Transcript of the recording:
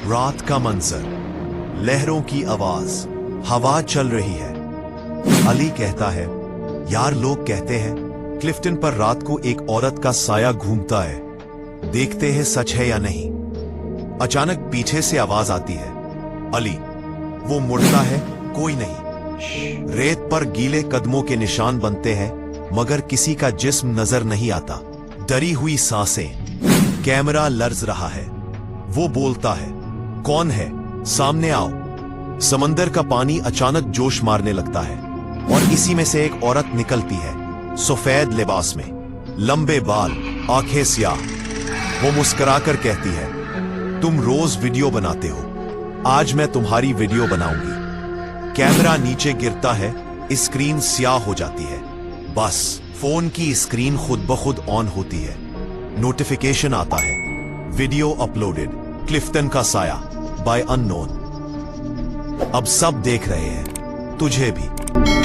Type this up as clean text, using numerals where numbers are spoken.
रात का मंजर, लहरों की आवाज, हवा चल रही है। अली कहता है, यार लोग कहते हैं क्लिफ्टन पर रात को एक औरत का साया घूमता है, देखते हैं सच है या नहीं। अचानक पीछे से आवाज आती है, अली। वो मुड़ता है, कोई नहीं। रेत पर गीले कदमों के निशान बनते हैं, मगर किसी का जिस्म नजर नहीं आता। डरी हुई सांसें, कैमरा लर्ज रहा है। वो बोलता है, कौन है, सामने आओ। समंदर का पानी अचानक जोश मारने लगता है और इसी में से एक औरत निकलती है, सफेद लिबास में, लंबे बाल, आंखें स्याह। वो मुस्कुराकर कहती है, तुम रोज वीडियो बनाते हो, आज मैं तुम्हारी वीडियो बनाऊंगी। कैमरा नीचे गिरता है, स्क्रीन स्याह हो जाती है। बस फोन की स्क्रीन खुद ब खुद ऑन होती है। नोटिफिकेशन आता है, वीडियो अपलोडेड, क्लिफ्टन का साया बाय अननोन। अब सब देख रहे हैं, तुझे भी।